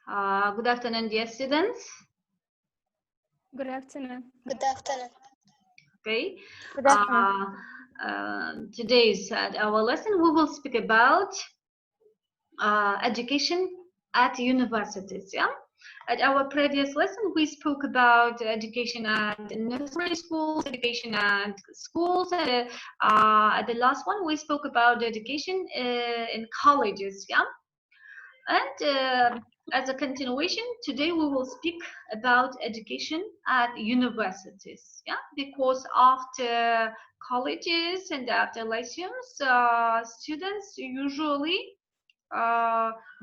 Good afternoon, dear students. Good afternoon. Good afternoon. Okay. Good afternoon. Today's our lesson, we will speak about education at universities. Yeah. At our previous lesson, we spoke about education at nursery schools, education at schools, and at the last one, we spoke about education in colleges. Yeah. And as a continuation, today we will speak about education at universities. Yeah, because after colleges and after lyceums, students usually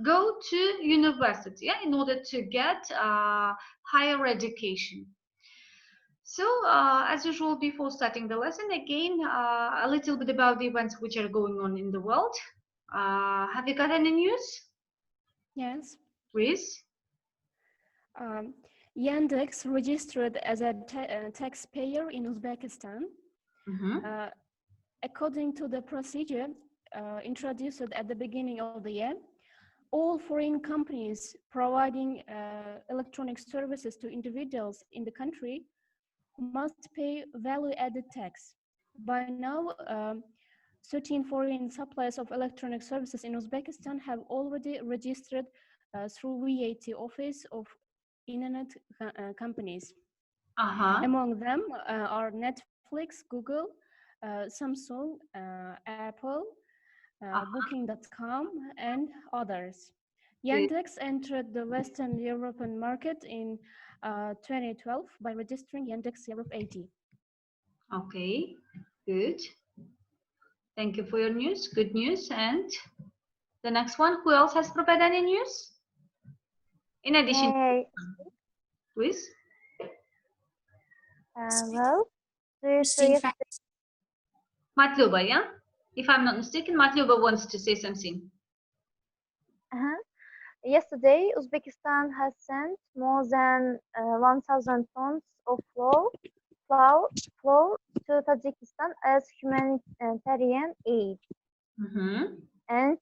go to university, yeah, in order to get higher education. So, as usual, before starting the lesson, again, a little bit about the events which are going on in the world. Have you got any news? Yes. Please. Yandex registered as a taxpayer in Uzbekistan. According to the procedure introduced at the beginning of the year, all foreign companies providing electronic services to individuals in the country must pay value-added tax. By now, 13 foreign suppliers of electronic services in Uzbekistan have already registered through VAT office of internet companies. Among them are Netflix, Google, Samsung, Apple, Booking.com, and others. Yandex entered the Western European market in 2012 by registering Yandex Europe 80. Okay, good. Thank you for your news. Good news. And the next one, who else has prepared any news? In addition, please. Well, Matluba, yeah? If I'm not mistaken, Matluba wants to say something. Yesterday, Uzbekistan has sent more than 1,000 tons of flour to Tajikistan as humanitarian aid. And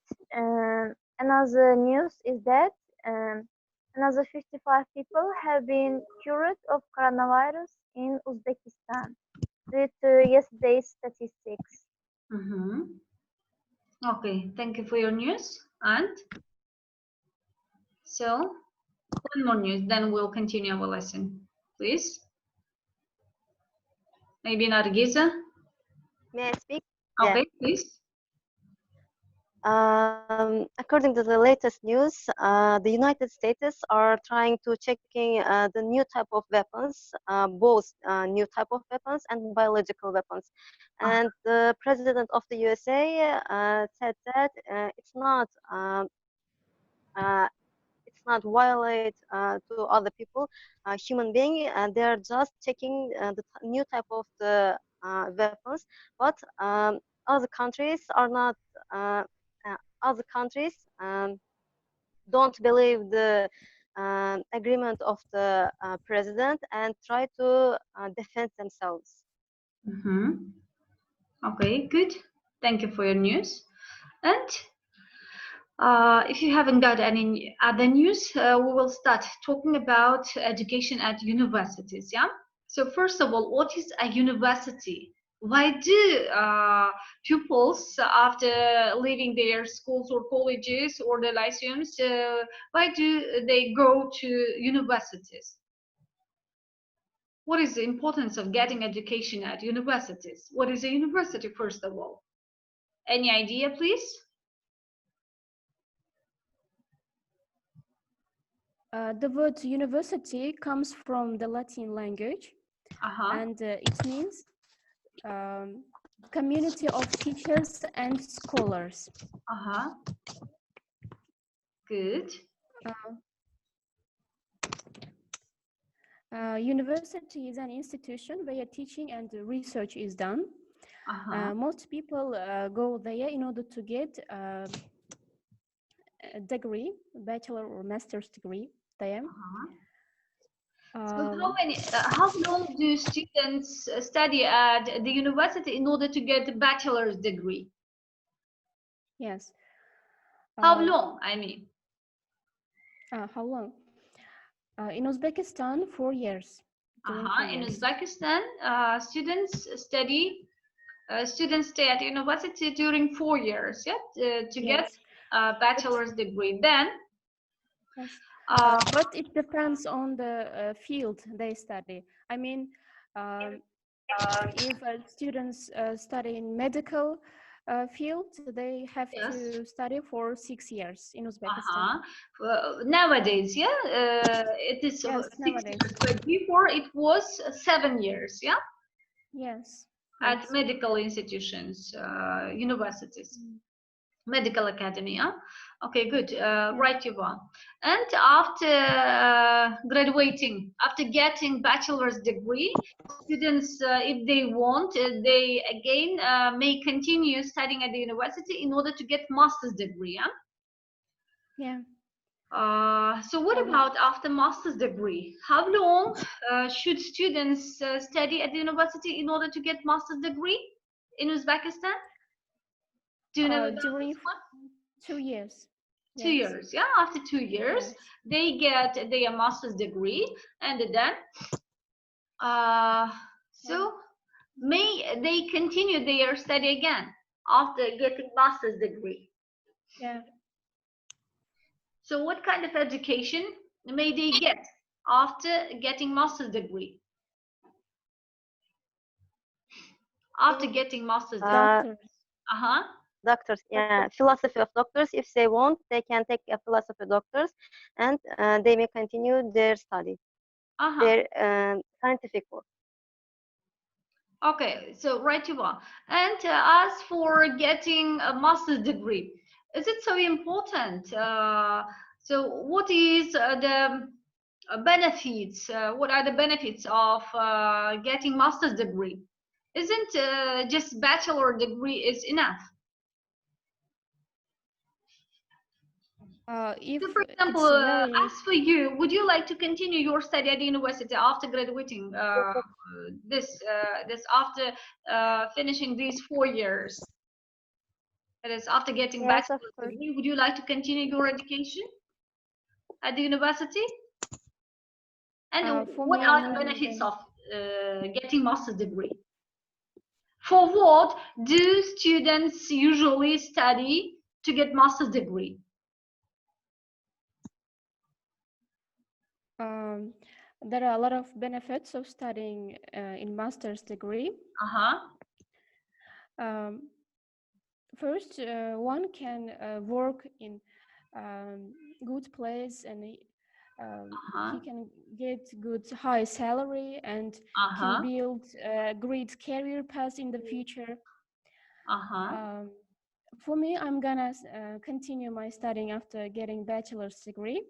another news is that another 55 people have been cured of coronavirus in Uzbekistan due to yesterday's statistics. Okay, thank you for your news. And so, one more news, then we'll continue our lesson. Please. Maybe Nargiza? May I speak? Okay, Yeah. please. According to the latest news, the United States are trying to checking the new type of weapons, both new type of weapons and biological weapons. And the president of the USA said that it's not violate to other people, human being, and they're just checking the new type of the weapons. But other countries are not. Other countries don't believe the agreement of the president and try to defend themselves. Okay, good. Thank you for your news. And if you haven't got any other news, we will start talking about education at universities. Yeah. So first of all, what is a university? Why do pupils, after leaving their schools or colleges or the lyceums, why do they go to universities? What is the importance of getting education at universities? What is a university, first of all? Any idea, please? The word university comes from the Latin language, and it means community of teachers and scholars. Good. University is an institution where teaching and research is done. Most people go there in order to get a degree, bachelor or master's degree there. So how long do students study at the university in order to get a bachelor's degree? Yes. How long, I mean? How long? In Uzbekistan, 4 years. During 4 In years. Uzbekistan, students stay at university during 4 years, yeah, to get Yes. a bachelor's degree. Then, Yes. But it depends on the field they study. I mean, if students study in medical field, they have yes. to study for 6 years in Uzbekistan. Nowadays, yeah, it is Yes, 6 nowadays. years, but before it was 7 years, yeah, Yes. at Yes. medical institutions, universities. Medical academy, yeah? Okay, good. Right, Yuval. And after graduating, after getting bachelor's degree, students, if they want, they again may continue studying at the university in order to get master's degree, yeah? Yeah. So what about after master's degree? How long should students study at the university in order to get master's degree in Uzbekistan? Do you know about During this one? 2 years. 2 Yes. years, yeah. After 2 years, Yes. they get their master's degree, and then so may they continue their study again after getting master's degree. Yeah. So what kind of education may they get after getting master's degree? After getting master's degree. Doctors. Doctors, yeah, philosophy of doctors. If they want, they can take a philosophy doctors, and they may continue their study, their scientific work. Okay, so right you are. And as for getting a master's degree, is it so important? So what is the benefits? What are the benefits of getting master's degree? Isn't just bachelor degree is enough? If So for example, it's very as for you, would you like to continue your study at the university after graduating this after finishing these 4 years? That is, after getting Yes, of bachelor's course. degree, would you like to continue your education at the university? And for what me, are I'm the benefits thinking, of getting master's degree? For what do students usually study to get master's degree? there are a lot of benefits of studying in master's degree. First, one can work in good place, and he can get good high salary and can build a great career path in the future. For me, I'm gonna continue my studying after getting bachelor's degree.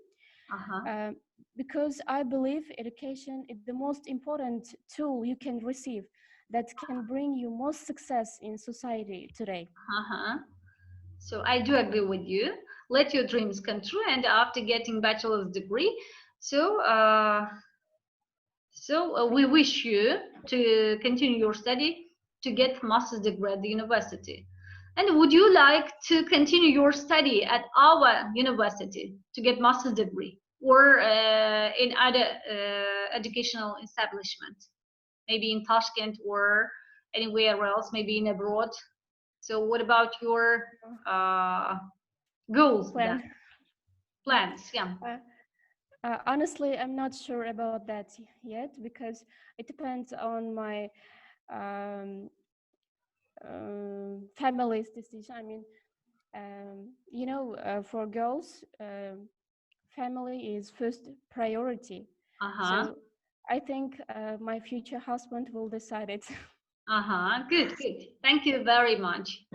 Because I believe education is the most important tool you can receive that can bring you most success in society today. So I do agree with you. Let your dreams come true. And after getting bachelor's degree, we wish you to continue your study to get master's degree at the university. And would you like to continue your study at our university to get master's degree, or in other educational establishment, maybe in Tashkent or anywhere else, maybe in abroad? So what about your goals then? Plans, yeah. Honestly, I'm not sure about that yet because it depends on my family's decision. I mean, for girls, family is first priority. So I think my future husband will decide it. Good. Thank you very much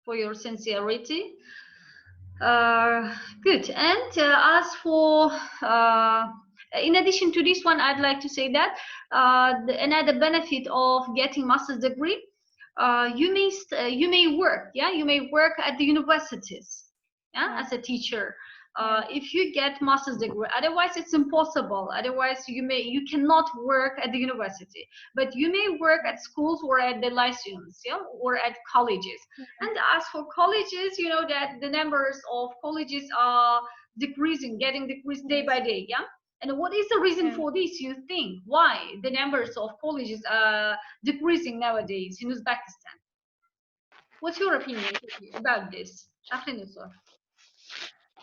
for your sincerity. Good. And as for in addition to this one, I'd like to say that another benefit of getting master's degree, you may work, yeah, you may work at the universities, yeah, as a teacher. if you get master's degree. Otherwise it's impossible. Otherwise you cannot work at the university, but you may work at schools or at the lyceums, yeah, or at colleges. And as for colleges, you know that the numbers of colleges are getting decreased day by day, yeah. And what is the reason for this, you think? Why the numbers of colleges are decreasing nowadays in Uzbekistan? What's your opinion about this? I think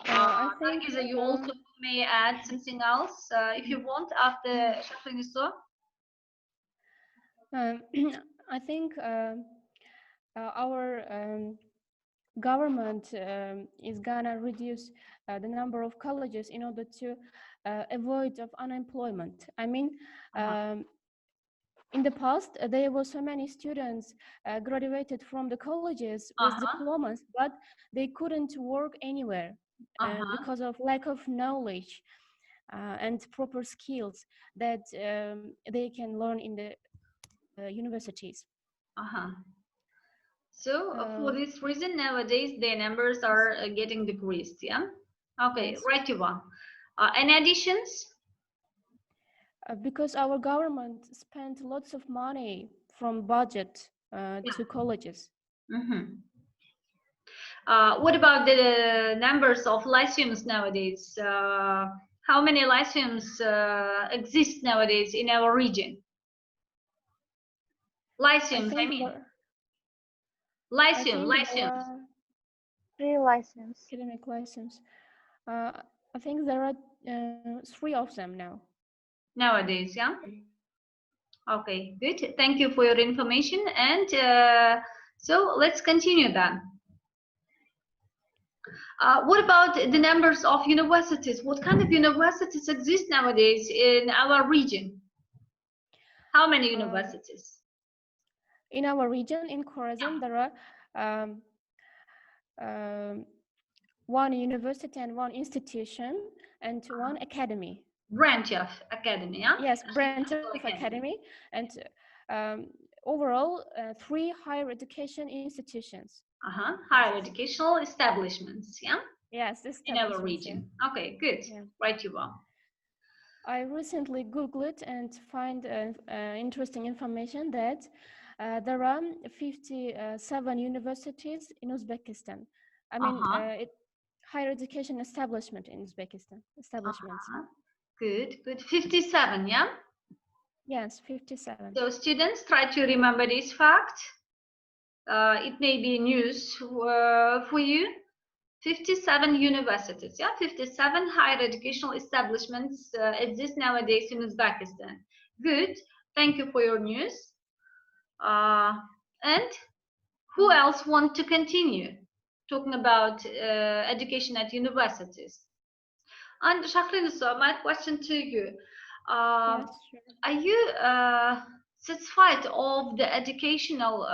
Nargiza, you also may add something else if you want after Shahrinisor. I think our government is gonna reduce the number of colleges in order to avoid of unemployment. I mean, in the past, there were so many students graduated from the colleges with diplomas, but they couldn't work anywhere because of lack of knowledge and proper skills that they can learn in the universities. So for this reason, nowadays their numbers are getting decreased. Yeah. Okay. Yes. Right, Yuva. Any additions? Because our government spent lots of money from budget to colleges. What about the numbers of lyceums nowadays? How many lyceums exist nowadays in our region? Lyceums, I mean. Lyceums. 3 lyceums. Academic lyceums. I think there are 3 of them now. Nowadays, yeah? Okay, good. Thank you for your information. And so let's continue then. What about the numbers of universities? What kind of universities exist nowadays in our region? How many universities? In our region, in Khorasan, there are 1 university and 1 institution and 1 academy. Branch of academy, yeah? Yes, branch of academy. And overall, 3 higher education institutions. Higher educational establishments, yeah? Yes, in our region. Yeah. Okay, good. Yeah. Right, you are. I recently Googled and find interesting information that there are 57 universities in Uzbekistan. I mean, higher education establishment in Uzbekistan. Establishments. Good, good. 57, yeah? Yes, 57. So students, try to remember this fact. It may be news for you. 57 universities, yeah? 57 higher educational establishments exist nowadays in Uzbekistan. Good. Thank you for your news. And who else want to continue talking about education at universities? And Shahrinisor, my question to you. Yes, sure. Are you satisfied of the educational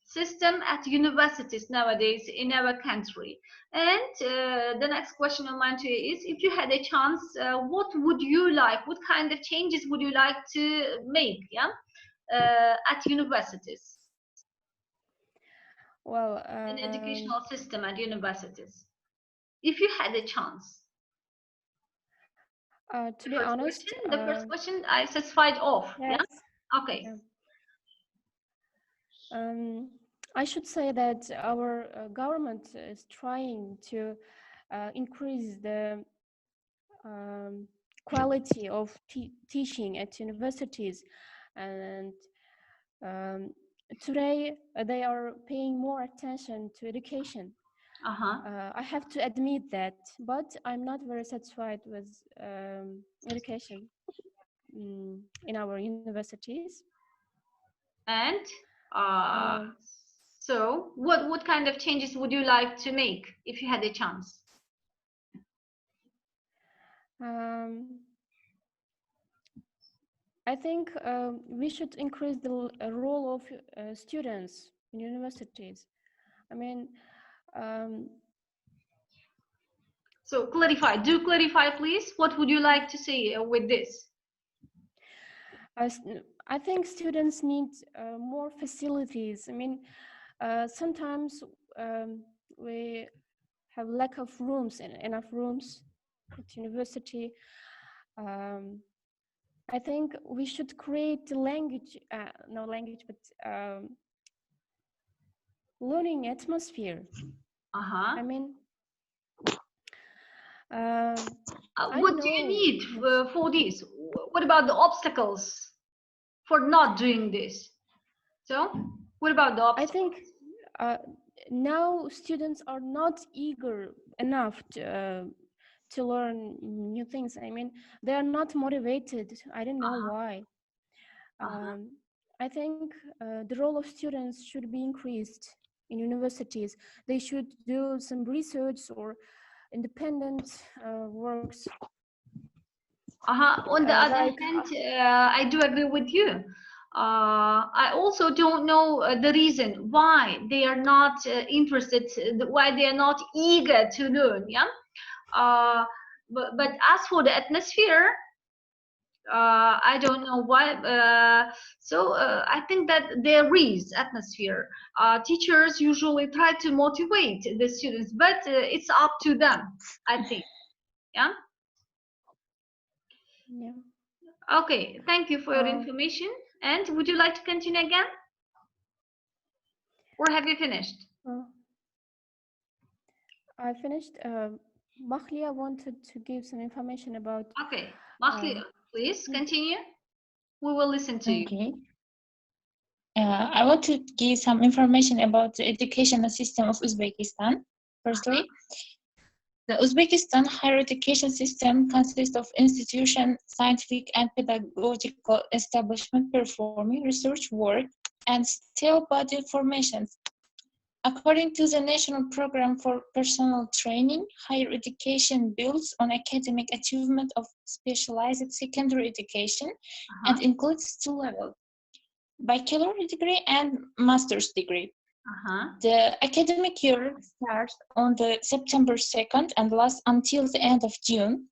system at universities nowadays in our country? And the next question of mine to you is, if you had a chance, what would you like? What kind of changes would you like to make, yeah, at universities? Well, an educational system at universities, if you had a chance. To be honest, the first question I satisfied of. Yes. Yeah. Okay. Yeah. I should say that our government is trying to increase the quality of teaching at universities, and today they are paying more attention to education. I have to admit that, but I'm not very satisfied with education in our universities. And so what kind of changes would you like to make if you had a chance? I think we should increase the role of students in universities. I mean, so clarify. Do clarify, please. What would you like to say with this? I think students need more facilities. I mean, sometimes we have lack of rooms and enough rooms at university. I think we should create the language, no language, but learning atmosphere. I mean, I what don't do you know. need for this? What about the obstacles for not doing this? So, what about the I obstacles? think now students are not eager enough to learn new things. I mean, they are not motivated. I don't know why. I think the role of students should be increased in universities. They should do some research or independent works. On the other Like, hand, I do agree with you. I also don't know the reason why they are not interested, why they are not eager to learn. Yeah. But as for the atmosphere, I don't know why. I think that there is atmosphere. Teachers usually try to motivate the students, but it's up to them, I think. Yeah. yeah. Okay. Thank you for your information. And would you like to continue again, or have you finished? I finished. Mahlia wanted to give some information about. Okay, Mahlia, please continue. We will listen to you. Okay. I want to give some information about the educational system of Uzbekistan. Firstly, the Uzbekistan higher education system consists of institutions, scientific and pedagogical establishment performing research work and still body formations. According to the National Program for Personal Training, higher education builds on academic achievement of specialized secondary education and includes two levels, bachelor degree and master's degree. The academic year starts on the September 2nd and lasts until the end of June.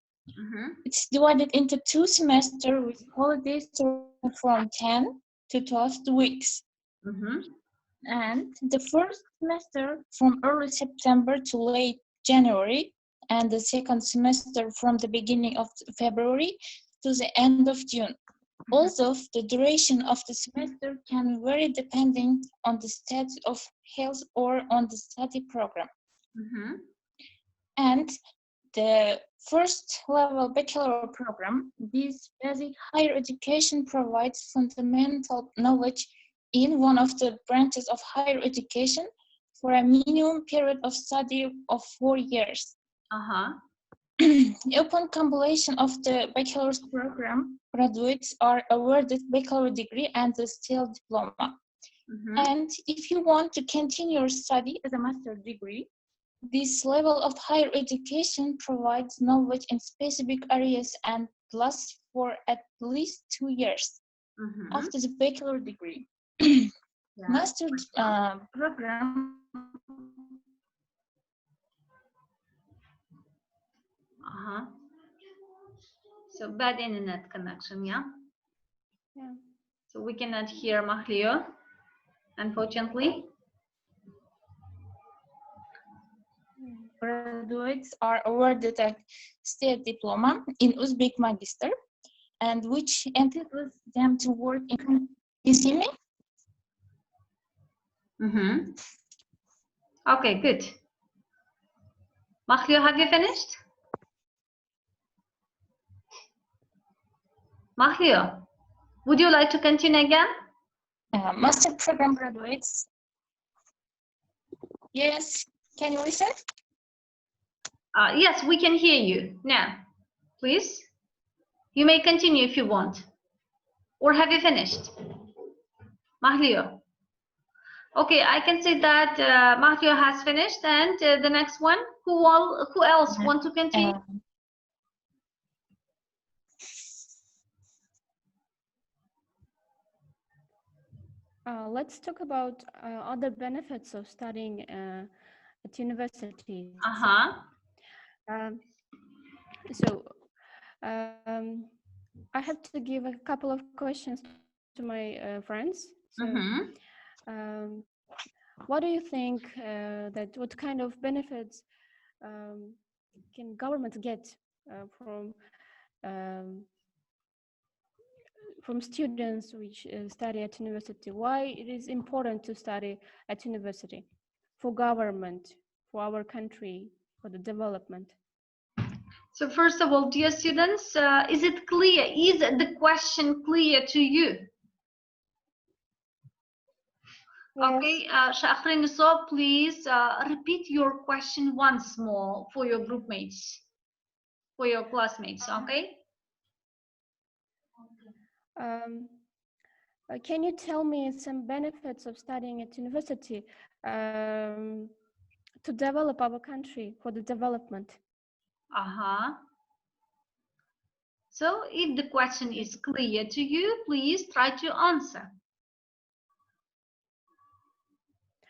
It's divided into 2 semesters with holidays from 10 to 12 weeks. And the first semester from early September to late January, and the second semester from the beginning of February to the end of June. Also, the duration of the semester can vary depending on the state of health or on the study program. And the first level bachelor program, this basic higher education provides fundamental knowledge in one of the branches of higher education for a minimum period of study of 4 years. Upon completion of the bachelor's program, graduates are awarded bachelor degree and the steel diploma. And if you want to continue your study as a master's degree, this level of higher education provides knowledge in specific areas and lasts for at least 2 years after the bachelor degree. Master's program. So bad internet connection, yeah? Yeah. So we cannot hear Mahlia, unfortunately. Graduates are awarded a state diploma in Uzbek Magister, and which entitles them to work in. You see me? Okay, good. Mahlia, have you finished? Mahlia, would you like to continue again? Master program graduates. Yes, can you listen? Yes, we can hear you now. Please, you may continue if you want. Or have you finished? Mahlia. Okay, I can say that Mahlia has finished, and the next one, who else want to continue? Let's talk about other benefits of studying at universities. I have to give a couple of questions to my friends. What do you think what kind of benefits can government get from students which study at university? Why it is important to study at university for government, for our country, for the development? So first of all, dear students, is it clear? Is the question clear to you? Yes. Okay, Shahrin, so please repeat your question once more for your group mates, for your classmates, okay? Can you tell me some benefits of studying at university to develop our country, for the development? So if the question is clear to you, please try to answer.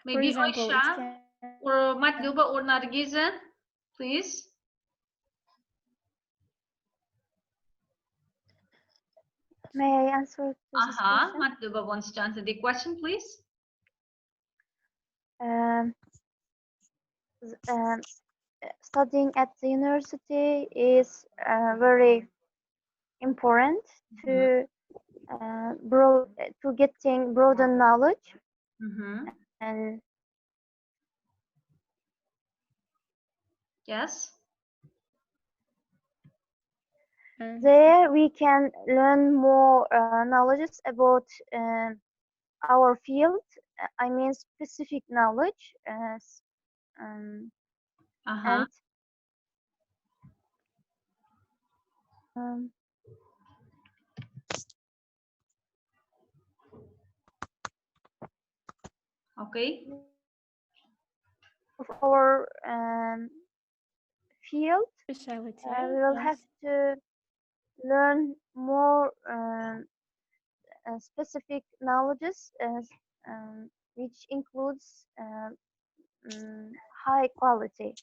Maybe For example, Aisha or Matluba or Nargiza, please. May I answer to this question? Matluba wants to answer the question, please. Studying at the university is very important to getting broader knowledge, and Yes. there we can learn more knowledge about our field. I mean specific knowledge, and Okay. of our field, Specialty, we will yes. have to learn more specific knowledges, which includes high quality,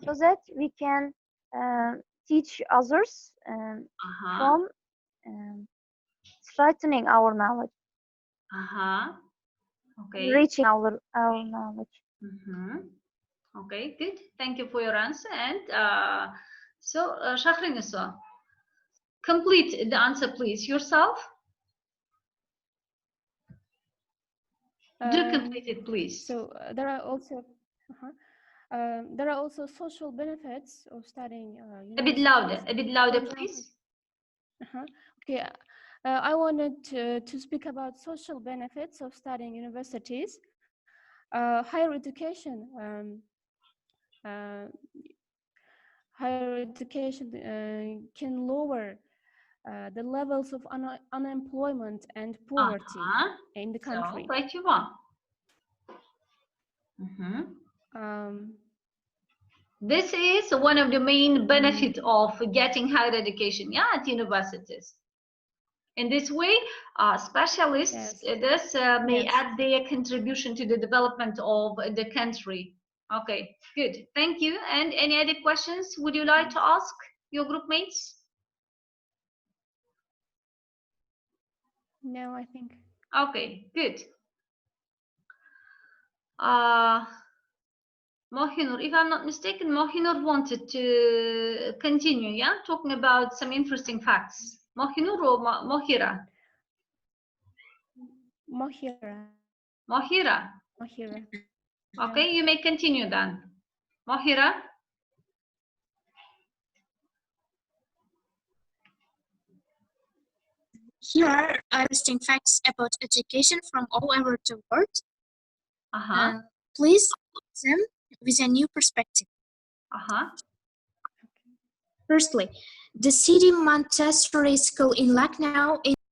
so that we can teach others from strengthening our knowledge, Okay. reaching our knowledge. Okay, good. Thank you for your answer. And so, Shahrin, complete the answer, please, yourself. Do complete it, please. So there are also social benefits of studying. A bit louder, please. Okay, I wanted to speak about social benefits of studying universities. Higher education. Can lower the levels of unemployment and poverty in the country. So, right you are. This is one of the main benefits of getting higher education, at universities. In this way, specialists may add their contribution to the development of the country. Okay, good. Thank you. And any other questions would you like to ask your group mates? No, I think. Okay, good. Mohinur, if I'm not mistaken, Mohinur wanted to continue, talking about some interesting facts. Mohinur or Mohira? Mohira. Okay, you may continue then. Mohira? Here are interesting facts about education from all over the world. Please look them with a new perspective. Firstly, the City Montessori School in Lucknow